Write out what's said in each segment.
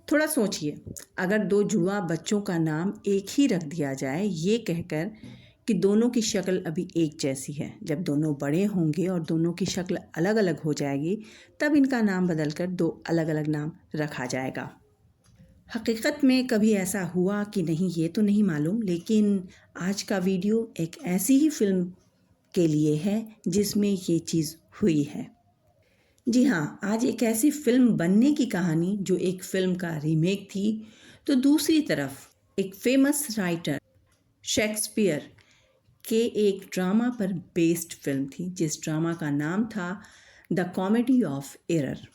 थोड़ा सोचिए, अगर दो जुड़वा बच्चों का नाम एक ही रख दिया जाए ये कहकर कि दोनों की शक्ल अभी एक जैसी है, जब दोनों बड़े होंगे और दोनों की शक्ल अलग अलग हो जाएगी तब इनका नाम बदलकर दो अलग अलग नाम रखा जाएगा। हकीकत में कभी ऐसा हुआ कि नहीं ये तो नहीं मालूम, लेकिन आज का वीडियो एक ऐसी ही फिल्म के लिए है जिसमें ये चीज़ हुई है। जी हाँ, आज एक ऐसी फिल्म बनने की कहानी जो एक फिल्म का रीमेक थी, तो दूसरी तरफ एक फेमस राइटर शेक्सपियर के एक ड्रामा पर बेस्ड फिल्म थी, जिस ड्रामा का नाम था द कॉमेडी ऑफ एरर।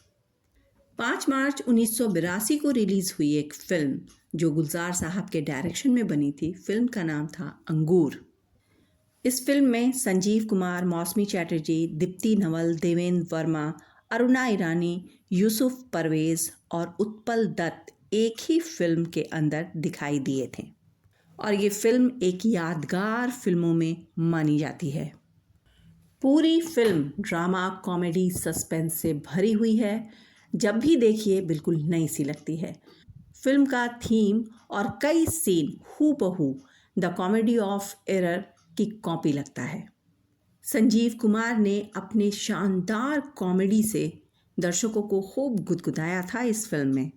5 मार्च 1982 को रिलीज़ हुई एक फिल्म जो गुलजार साहब के डायरेक्शन में बनी थी। फिल्म का नाम था अंगूर। इस फिल्म में संजीव कुमार, मौसमी चैटर्जी, दीप्ति नवल, देवेंद्र वर्मा, अरुणा ईरानी, यूसुफ परवेज़ और उत्पल दत्त एक ही फिल्म के अंदर दिखाई दिए थे और ये फिल्म एक यादगार फिल्मों में मानी जाती है। पूरी फिल्म ड्रामा, कॉमेडी, सस्पेंस से भरी हुई है। जब भी देखिए बिल्कुल नई सी लगती है। फिल्म का थीम और कई सीन हूबहू द कॉमेडी ऑफ एरर की कॉपी लगता है। संजीव कुमार ने अपने शानदार कॉमेडी से दर्शकों को खूब गुदगुदाया था इस फिल्म में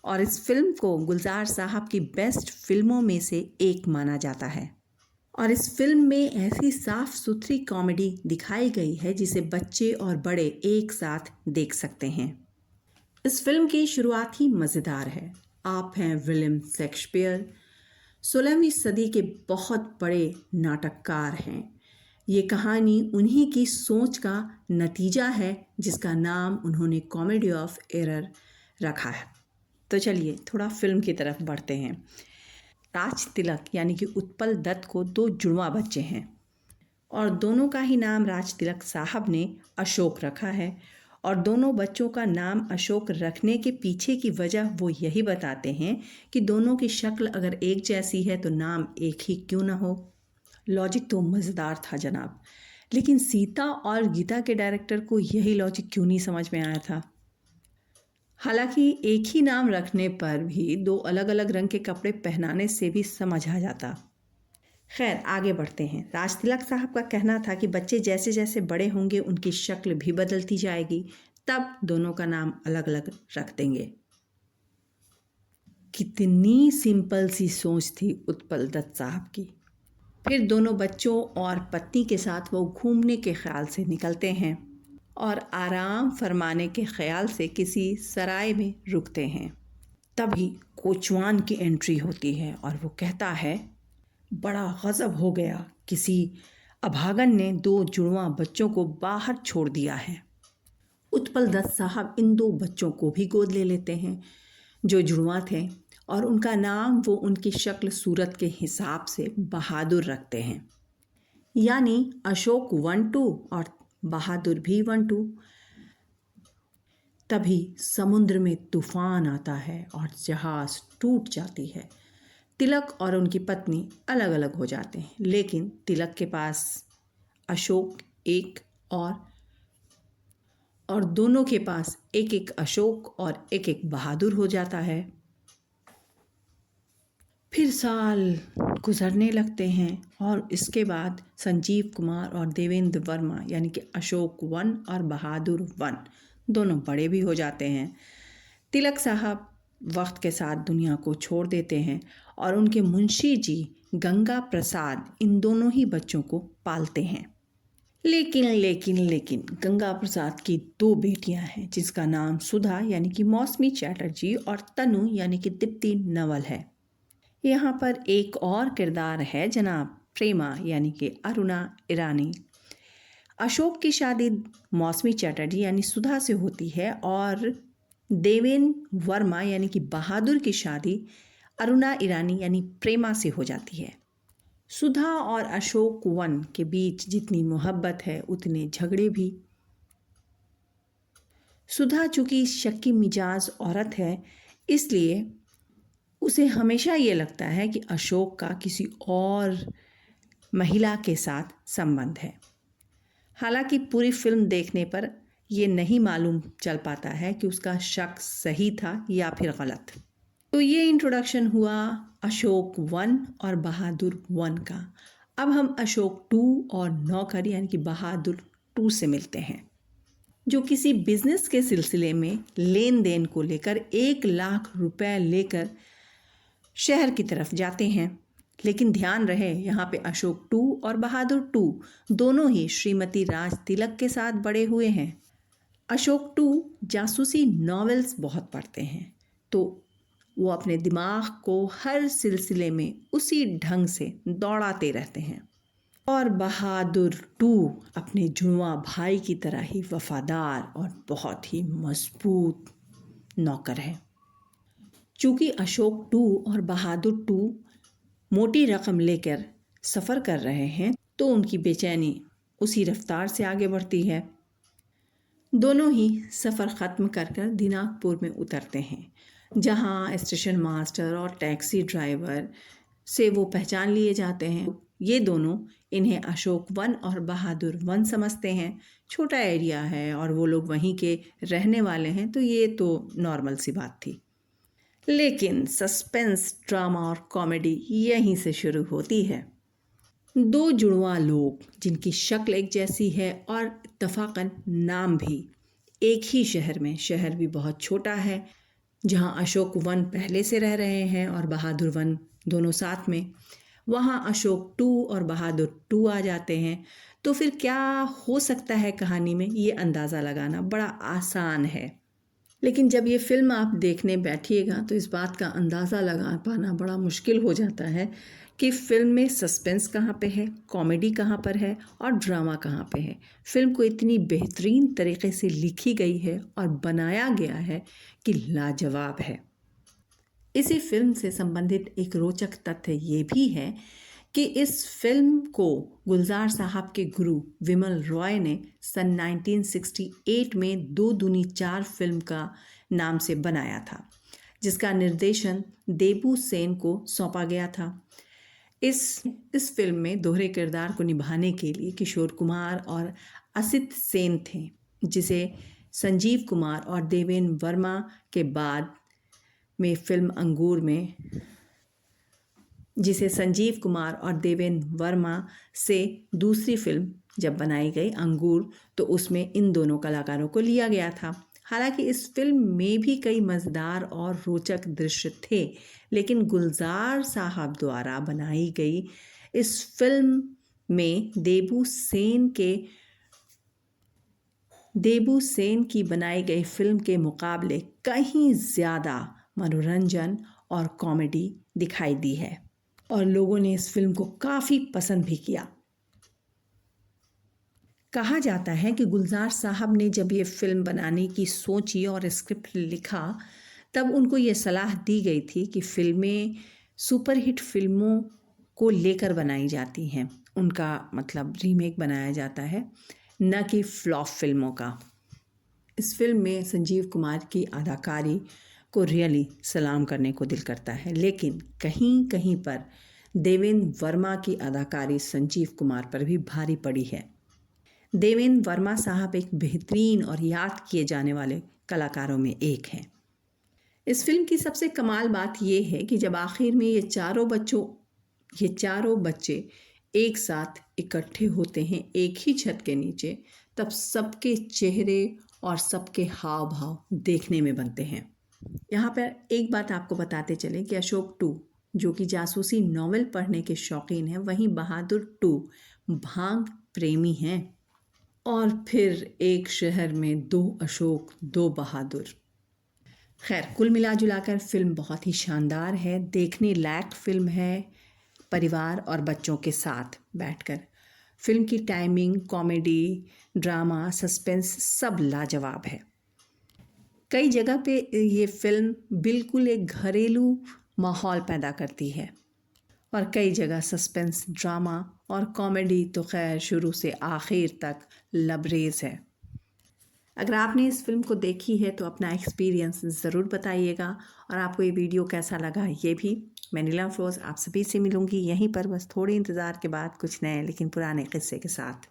और इस फिल्म को गुलजार साहब की बेस्ट फिल्मों में से एक माना जाता है। और इस फिल्म में ऐसी साफ सुथरी कॉमेडी दिखाई गई है जिसे बच्चे और बड़े एक साथ देख सकते हैं। इस फिल्म की शुरुआत ही मज़ेदार है। आप हैं विलियम शेक्सपियर, 16वीं सदी के बहुत बड़े नाटककार हैं। ये कहानी उन्हीं की सोच का नतीजा है जिसका नाम उन्होंने कॉमेडी ऑफ एरर रखा है। तो चलिए थोड़ा फिल्म की तरफ बढ़ते हैं। राज तिलक यानी कि उत्पल दत्त को दो जुड़वा बच्चे हैं और दोनों का ही नाम राज तिलक साहब ने अशोक रखा है। और दोनों बच्चों का नाम अशोक रखने के पीछे की वजह वो यही बताते हैं कि दोनों की शक्ल अगर एक जैसी है तो नाम एक ही क्यों ना हो। लॉजिक तो मज़ेदार था जनाब, लेकिन सीता और गीता के डायरेक्टर को यही लॉजिक क्यों नहीं समझ में आया था। हालांकि एक ही नाम रखने पर भी दो अलग अलग रंग के कपड़े पहनाने से भी समझ आ जाता। खैर आगे बढ़ते हैं। राज तिलक साहब का कहना था कि बच्चे जैसे जैसे बड़े होंगे उनकी शक्ल भी बदलती जाएगी, तब दोनों का नाम अलग अलग रख देंगे। कितनी सिंपल सी सोच थी उत्पल दत्त साहब की। फिर दोनों बच्चों और पत्नी के साथ वो घूमने के ख्याल से निकलते हैं और आराम फरमाने के ख्याल से किसी सराय में रुकते हैं। तभी कोचवान की एंट्री होती है और वो कहता है, बड़ा गज़ब हो गया, किसी अभागन ने दो जुड़वा बच्चों को बाहर छोड़ दिया है। उत्पल दत्त साहब इन दो बच्चों को भी गोद ले लेते हैं जो जुड़वा थे और उनका नाम वो उनकी शक्ल सूरत के हिसाब से बहादुर रखते हैं, यानी अशोक 1-2 और बहादुर भी 1-2। तभी समुद्र में तूफान आता है और जहाज़ टूट जाती है। तिलक और उनकी पत्नी अलग अलग हो जाते हैं, लेकिन तिलक के पास अशोक एक और दोनों के पास एक एक अशोक और एक एक बहादुर हो जाता है। फिर साल गुजरने लगते हैं और इसके बाद संजीव कुमार और देवेंद्र वर्मा यानी कि अशोक 1 और बहादुर 1 दोनों बड़े भी हो जाते हैं। तिलक साहब वक्त के साथ दुनिया को छोड़ देते हैं और उनके मुंशी जी गंगा प्रसाद इन दोनों ही बच्चों को पालते हैं। लेकिन गंगा प्रसाद की दो बेटियां हैं जिसका नाम सुधा यानी कि मौसमी चैटर्जी और तनु यानी कि दीप्ति नवल है। यहाँ पर एक और किरदार है जनाब प्रेमा यानी कि अरुणा ईरानी। अशोक की शादी मौसमी चैटर्जी यानी सुधा से होती है और देवेंद्र वर्मा यानी कि बहादुर की शादी अरुणा ईरानी यानी प्रेमा से हो जाती है। सुधा और अशोक 1 के बीच जितनी मोहब्बत है उतने झगड़े भी। सुधा चूँकि शक्की मिजाज औरत है, इसलिए उसे हमेशा ये लगता है कि अशोक का किसी और महिला के साथ संबंध है। हालांकि पूरी फिल्म देखने पर ये नहीं मालूम चल पाता है कि उसका शक सही था या फिर गलत। तो ये इंट्रोडक्शन हुआ अशोक 1 और बहादुर 1 का। अब हम अशोक 2 और नौकर यानी कि बहादुर 2 से मिलते हैं, जो किसी बिजनेस के सिलसिले में लेन देन को लेकर 1 लाख रुपए लेकर शहर की तरफ जाते हैं। लेकिन ध्यान रहे, यहाँ पे अशोक 2 और बहादुर 2 दोनों ही श्रीमती राज तिलक के साथ बड़े हुए हैं। अशोक 2 जासूसी नॉवेल्स बहुत पढ़ते हैं, तो वो अपने दिमाग को हर सिलसिले में उसी ढंग से दौड़ाते रहते हैं। और बहादुर 2 अपने जुड़वा भाई की तरह ही वफादार और बहुत ही मजबूत नौकर है। चूँकि अशोक 2 और बहादुर 2 मोटी रकम लेकर सफ़र कर रहे हैं, तो उनकी बेचैनी उसी रफ्तार से आगे बढ़ती है। दोनों ही सफ़र ख़त्म कर दिनाजपुर में उतरते हैं, जहां स्टेशन मास्टर और टैक्सी ड्राइवर से वो पहचान लिए जाते हैं। ये दोनों इन्हें अशोक 1 और बहादुर 1 समझते हैं। छोटा एरिया है और वो लोग वहीं के रहने वाले हैं, तो ये तो नॉर्मल सी बात थी। लेकिन सस्पेंस, ड्रामा और कॉमेडी यहीं से शुरू होती है। 2 जुड़वा लोग जिनकी शक्ल एक जैसी है और इत्तफाकन नाम भी एक ही शहर में, शहर भी बहुत छोटा है, जहां अशोक 1 पहले से रह रहे हैं और बहादुर 1 दोनों साथ में, वहां अशोक 2 और बहादुर 2 आ जाते हैं। तो फिर क्या हो सकता है कहानी में, ये अंदाज़ा लगाना बड़ा आसान है। लेकिन जब ये फिल्म आप देखने बैठिएगा तो इस बात का अंदाज़ा लगा पाना बड़ा मुश्किल हो जाता है कि फिल्म में सस्पेंस कहाँ पे है, कॉमेडी कहाँ पर है और ड्रामा कहाँ पे है। फिल्म को इतनी बेहतरीन तरीके से लिखी गई है और बनाया गया है कि लाजवाब है। इसी फिल्म से संबंधित एक रोचक तथ्य ये भी है कि इस फिल्म को गुलजार साहब के गुरु विमल रॉय ने सन 1968 में 2 दूनी 4 फिल्म का नाम से बनाया था, जिसका निर्देशन देबू सेन को सौंपा गया था। इस फिल्म में दोहरे किरदार को निभाने के लिए किशोर कुमार और असित सेन थे, जिसे संजीव कुमार और देवेन वर्मा के बाद में फिल्म अंगूर में जिसे संजीव कुमार और देवेन वर्मा से दूसरी फिल्म जब बनाई गई अंगूर, तो उसमें इन दोनों कलाकारों को लिया गया था। हालांकि इस फिल्म में भी कई मज़ेदार और रोचक दृश्य थे, लेकिन गुलजार साहब द्वारा बनाई गई इस फिल्म में देबू सेन की बनाई गई फिल्म के मुकाबले कहीं ज़्यादा मनोरंजन और कॉमेडी दिखाई दी है और लोगों ने इस फिल्म को काफ़ी पसंद भी किया। कहा जाता है कि गुलजार साहब ने जब ये फिल्म बनाने की सोची और स्क्रिप्ट लिखा, तब उनको ये सलाह दी गई थी कि फिल्में सुपरहिट फिल्मों को लेकर बनाई जाती हैं, उनका मतलब रीमेक बनाया जाता है, न कि फ्लॉप फिल्मों का। इस फिल्म में संजीव कुमार की अदाकारी को रियली सलाम करने को दिल करता है, लेकिन कहीं कहीं पर देवेन वर्मा की अदाकारी संजीव कुमार पर भी भारी पड़ी है। देवेन वर्मा साहब एक बेहतरीन और याद किए जाने वाले कलाकारों में एक हैं। इस फिल्म की सबसे कमाल बात यह है कि जब आखिर में ये चारों बच्चे एक साथ इकट्ठे होते हैं एक ही छत के नीचे, तब सबके चेहरे और सबके हाव भाव देखने में बनते हैं। यहाँ पर एक बात आपको बताते चलें कि अशोक 2 जो कि जासूसी नॉवेल पढ़ने के शौकीन हैं, वहीं बहादुर 2 भांग प्रेमी हैं। और फिर एक शहर में 2 अशोक 2 बहादुर। खैर, कुल मिला जुलाकर फिल्म बहुत ही शानदार है, देखने लायक फिल्म है। परिवार और बच्चों के साथ बैठकर फिल्म की टाइमिंग, कॉमेडी, ड्रामा, सस्पेंस सब लाजवाब है। कई जगह पे ये फिल्म बिल्कुल एक घरेलू माहौल पैदा करती है और कई जगह सस्पेंस, ड्रामा और कॉमेडी तो खैर शुरू से आखिर तक लबरेज है। अगर आपने इस फिल्म को देखी है तो अपना एक्सपीरियंस ज़रूर बताइएगा और आपको ये वीडियो कैसा लगा ये भी। मैं नीलम फिरोज़ आप सभी से मिलूँगी यहीं पर, बस थोड़े इंतज़ार के बाद कुछ नए लेकिन पुराने किस्से के साथ।